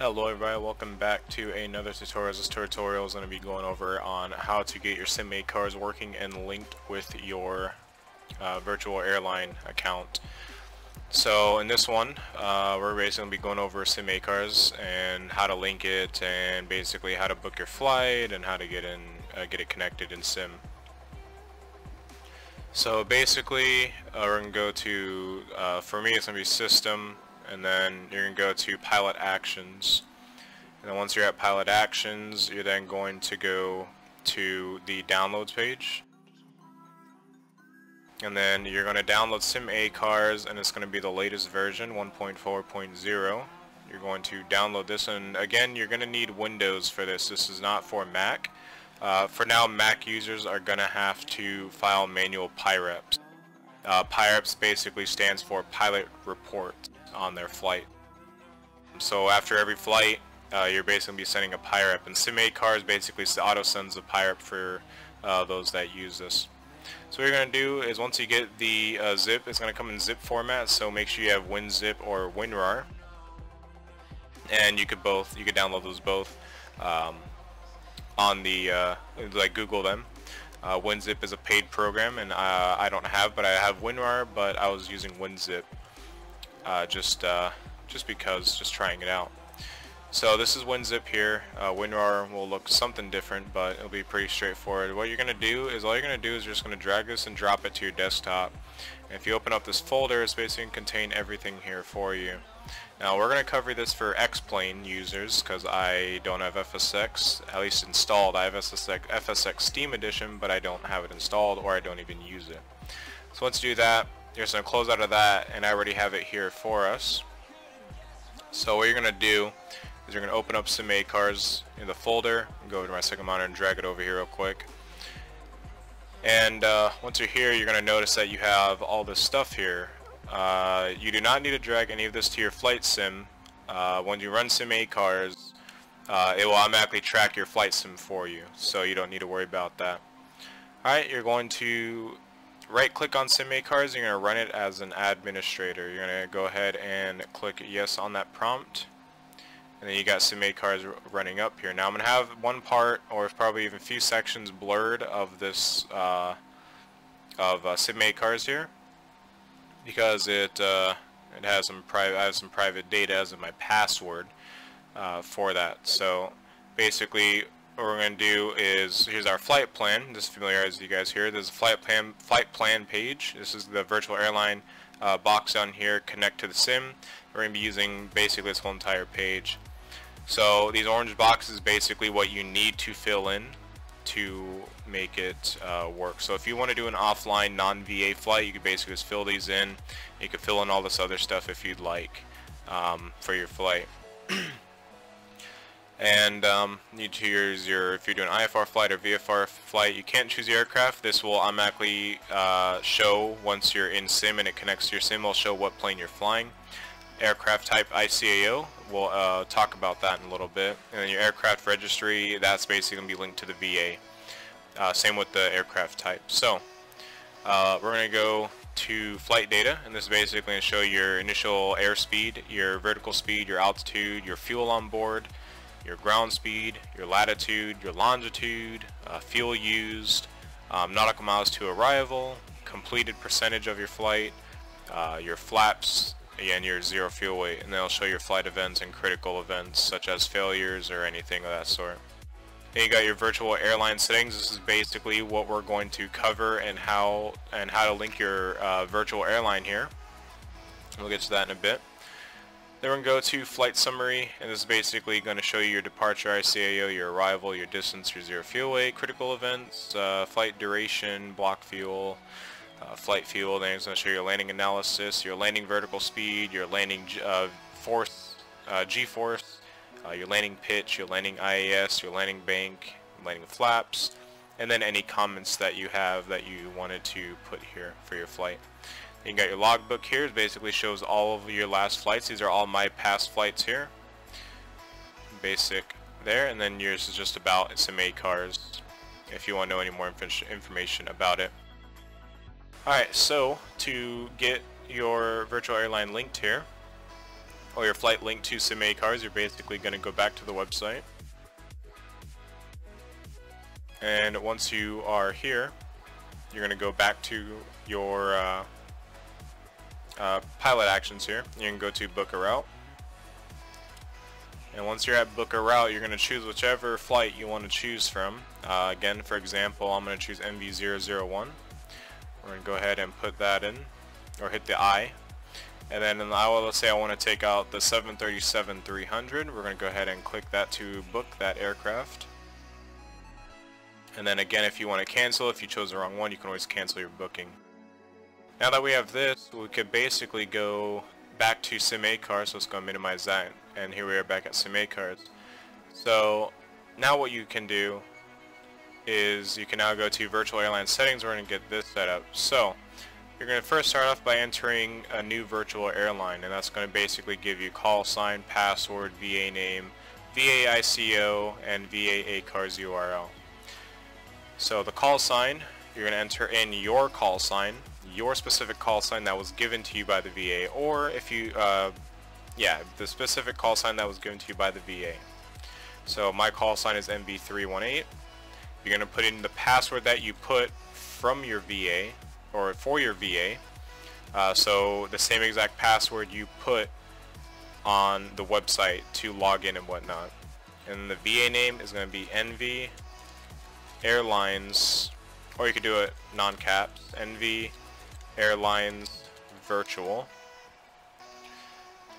Hello everybody, welcome back to another tutorial. This tutorial is going to be going over on how to get your SimMade cars working and linked with your virtual airline account. So in this one, we're basically going to be going over SimMade cars and how to link it, and basically how to book your flight and how to get it connected in Sim. So basically, we're going to go to, for me it's going to be System, and then you're going to go to Pilot Actions. And then once you're at Pilot Actions, you're then going to go to the Downloads page. And then you're going to download SimA Cars, and it's going to be the latest version, 1.4.0. You're going to download this, and again, you're going to need Windows for this. This is not for Mac. For now, Mac users are going to have to file manual PIREPs. PIREPs basically stands for Pilot Report on their flight. So after every flight, you're basically be sending a PIREP, and SimA Cars basically auto sends a PIREP for those that use this. So what you're going to do is, once you get the zip, it's going to come in zip format, so make sure you have WinZip or WinRAR, and you could download those both on the like Google them. WinZip is a paid program, and I don't have, but I have WinRAR, but I was using WinZip just because, just trying it out. So this is WinZip here. WinRAR will look something different, but it'll be pretty straightforward. What you're going to do is, you're just going to drag this and drop it to your desktop. And if you open up this folder, it's basically going to contain everything here for you. Now we're going to cover this for X-Plane users, because I don't have FSX, at least installed. I have FSX Steam Edition, but I don't have it installed, or I don't even use it. So once you do that, you're just going to close out of that, and I already have it here for us. So what you're going to do is you're going to open up SimA Cars in the folder, and go over to my second monitor and drag it over here real quick. And once you're here, you're going to notice that you have all this stuff here. You do not need to drag any of this to your flight sim. When you run SimA Cars, it will automatically track your flight sim for you, so you don't need to worry about that. Alright, you're going to right click on SimA Cars, you're going to run it as an administrator. You're going to go ahead and click yes on that prompt. And then you got SimA Cars running up here. Now I'm going to have one part, or probably even a few sections, blurred of this SimA Cars here, because it has some private. I have some private data as in my password for that. So basically, what we're going to do is, here's our flight plan. Just familiarize you guys here. There's a flight plan page. This is the virtual airline box down here. Connect to the sim. We're going to be using basically this whole entire page. So these orange boxes is basically what you need to fill in to make it work. So if you want to do an offline non-VA flight, you could basically just fill these in. You could fill in all this other stuff if you'd like for your flight. And you choose if you're doing IFR flight or VFR flight, you can't choose the aircraft. This will automatically show once you're in sim and it connects to your sim. It'll show what plane you're flying. Aircraft type ICAO, we'll talk about that in a little bit. And then your aircraft registry, that's basically going to be linked to the VA. Same with the aircraft type. So we're going to go to flight data, and this is basically going to show your initial airspeed, your vertical speed, your altitude, your fuel on board, your ground speed, your latitude, your longitude, fuel used, nautical miles to arrival, completed percentage of your flight, your flaps, and your zero fuel weight, and then it'll show your flight events and critical events such as failures or anything of that sort. Then you got your virtual airline settings. This is basically what we're going to cover, and how to link your virtual airline here. We'll get to that in a bit. Then we're going to go to flight summary, and this is basically going to show you your departure ICAO, your arrival, your distance, your zero fuel weight, critical events, flight duration, block fuel, flight fuel. Then it's going to show your landing analysis, your landing vertical speed, your landing force, G-force, your landing pitch, your landing IAS, your landing bank, landing flaps, and then any comments that you have that you wanted to put here for your flight. Then you got your logbook here. It basically shows all of your last flights. These are all my past flights here. Basic there, and then yours is just about SimA Cars if you want to know any more information about it. Alright, so to get your virtual airline linked here, or your flight linked to SimAcars, you're basically going to go back to the website. And once you are here, you're going to go back to your pilot actions here. You can go to book a route. And once you're at book a route, you're going to choose whichever flight you want to choose from. Again, for example, I'm going to choose MV001. We're going to go ahead and put that in, or hit the I. And then let's say I want to take out the 737-300. We're going to go ahead and click that to book that aircraft. And then again, if you want to cancel, if you chose the wrong one, you can always cancel your booking. Now that we have this, we could basically go back to SimAcars, so let's go minimize that. And here we are back at SimAcars. So now what you can do is you can now go to virtual airline settings. We're going to get this set up. So you're going to first start off by entering a new virtual airline, and that's going to basically give you call sign, password, VA name, VA ICO, and VA ACARS URL. So the call sign, you're going to enter in your call sign, your specific call sign that was given to you by the VA, or if you, the specific call sign that was given to you by the VA. So my call sign is MV318. You're going to put in the password that you put from your VA, or for your VA, so the same exact password you put on the website to log in and whatnot. And the VA name is going to be NV Airlines, or you could do it non-caps, NV Airlines Virtual.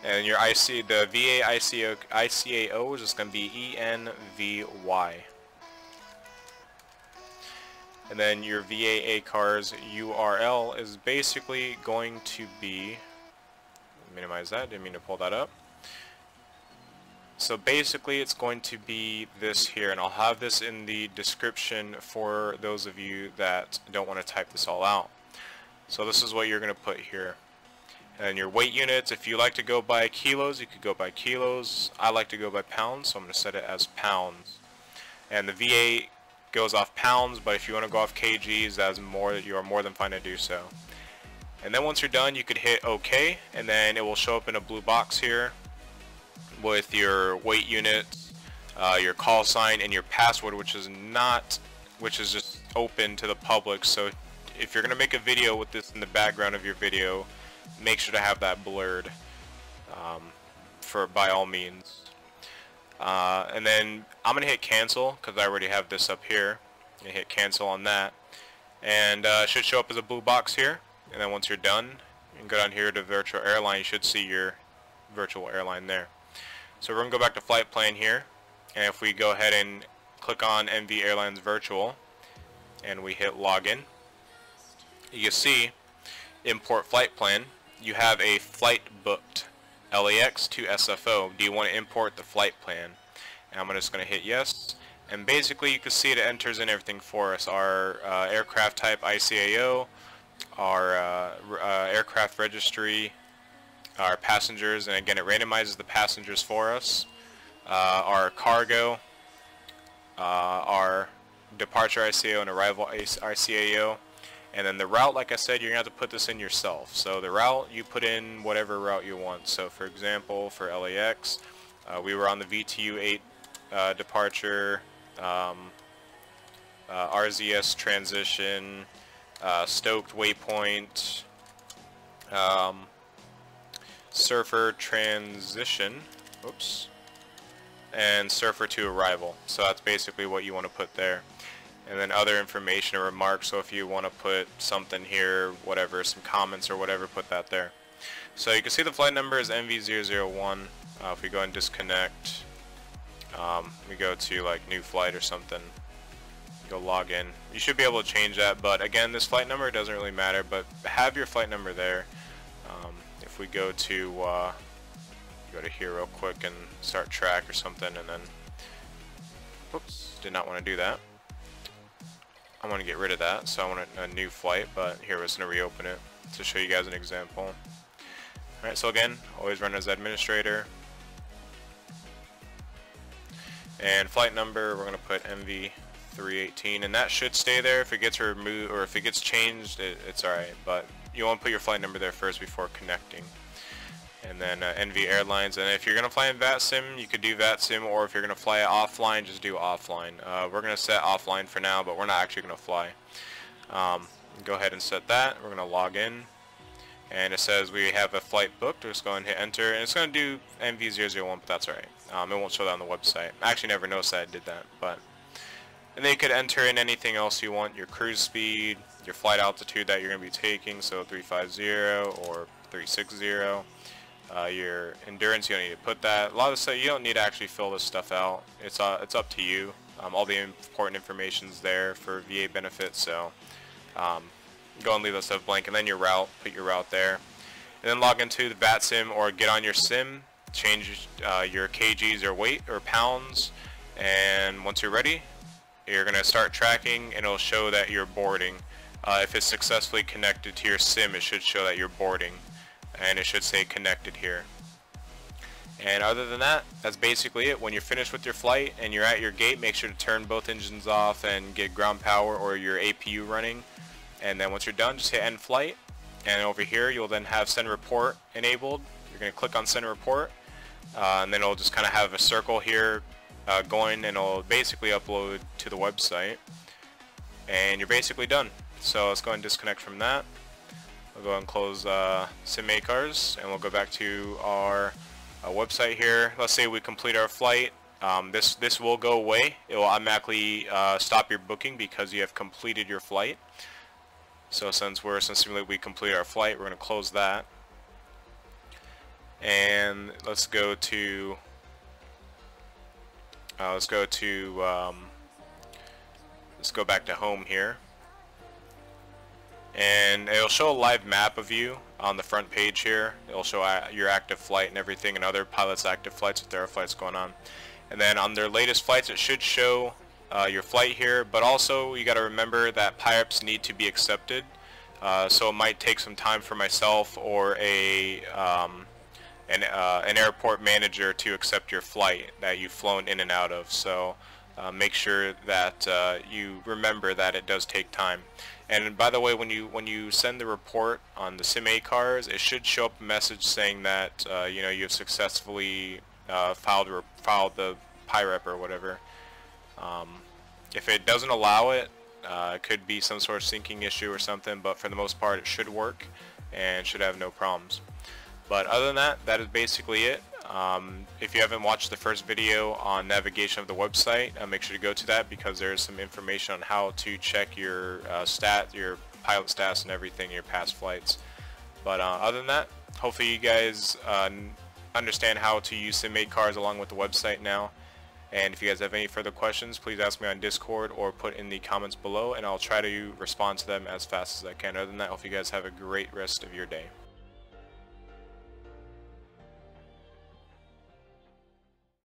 And your the VA ICAO is just going to be ENVY. And then your VA ACARS URL is basically going to be, minimize that, didn't mean to pull that up. So basically it's going to be this here, and I'll have this in the description for those of you that don't want to type this all out. So this is what you're going to put here. And your weight units, if you like to go by kilos, you could go by kilos. I like to go by pounds, so I'm going to set it as pounds. And the VA goes off pounds, but if you want to go off kgs, you are more than fine to do so. And then once you're done, you could hit OK, and then it will show up in a blue box here with your weight units, your call sign, and your password, which is just open to the public. So if you're going to make a video with this in the background of your video, make sure to have that blurred, by all means. And then I'm going to hit cancel because I already have this up here. I'm going to hit cancel on that, and it should show up as a blue box here. And then once you're done, you can go down here to virtual airline. You should see your virtual airline there. So we're going to go back to flight plan here, and if we go ahead and click on NV Airlines Virtual and we hit login, you can see import flight plan. You have a flight booked, LAX to SFO. Do you want to import the flight plan? And I'm just going to hit yes, and basically you can see it enters in everything for us. Our aircraft type ICAO, our aircraft registry, our passengers, and again it randomizes the passengers for us, our cargo, our departure ICAO and arrival ICAO, and then the route, like I said, you're going to have to put this in yourself. So the route, you put in whatever route you want. So for example, for LAX, we were on the VTU 8 departure, RZS transition, Stoked waypoint, Surfer transition, and Surfer to arrival. So that's basically what you want to put there. And then other information or remarks, so if you want to put something here, whatever, some comments or whatever, put that there. So you can see the flight number is MV001. If we go and disconnect, we go to like new flight or something, go log in. You should be able to change that, but again, this flight number doesn't really matter, but have your flight number there. If we go to here real quick and start track or something, and then, oops, did not want to do that. I want to get rid of that, so I want a new flight, but here we're just going to reopen it to show you guys an example. Alright, so again, always run as administrator. And flight number, we're going to put MV318, and that should stay there. If it gets removed or if it gets changed, it's alright, but you want to put your flight number there first before connecting. and then NV Airlines. And if you're gonna fly in VATSIM, you could do VATSIM, or if you're gonna fly it offline, just do offline. We're gonna set offline for now, but we're not actually gonna fly. Go ahead and set that. We're gonna log in, and it says we have a flight booked. We're just going to hit enter, and it's gonna do NV001, but that's alright. It won't show that on the website. I actually never noticed that it did that, but. And then you could enter in anything else you want, your cruise speed, your flight altitude that you're going to be taking, so 350 or 360. Your endurance, you don't need to put that. A lot of stuff, you don't need to actually fill this stuff out. It's up to you. All the important information's there for VA benefits, so go and leave that stuff blank. And then your route, put your route there. And then log into the VATSIM or get on your sim, change your kgs or weight or pounds, and once you're ready, you're going to start tracking, and it'll show that you're boarding. If it's successfully connected to your sim, it should show that you're boarding, and it should say connected here. And other than that, that's basically it. When you're finished with your flight and you're at your gate, make sure to turn both engines off and get ground power or your APU running. And then once you're done, just hit end flight, and over here you'll then have send report enabled. You're going to click on send report, and then it'll just kind of have a circle here going, and it'll basically upload to the website, and you're basically done. So let's go and disconnect from that. We'll go and close SimAcars, and we'll go back to our website here. Let's say we complete our flight. This will go away. It will automatically stop your booking because you have completed your flight. So since we complete our flight, we're going to close that, and let's go back to home here, and it'll show a live map of you on the front page here. It'll show your active flight and everything, and other pilots' active flights if there are flights going on. And then on their latest flights, it should show your flight here, but also you got to remember that PIREPs need to be accepted, so it might take some time for myself or an airport manager to accept your flight that you've flown in and out of. So make sure that you remember that it does take time. And by the way, when you send the report on the SimAcars, it should show up a message saying that you know, you've successfully filed the PIREP or whatever. If it doesn't allow it, it could be some sort of syncing issue or something, but for the most part it should work and should have no problems. But other than that, that is basically it. If you haven't watched the first video on navigation of the website, make sure to go to that, because there is some information on how to check your your pilot stats and everything, your past flights. But other than that, hopefully you guys understand how to use SimAcars along with the website now. And if you guys have any further questions, please ask me on Discord or put in the comments below, and I'll try to respond to them as fast as I can. Other than that, I hope you guys have a great rest of your day.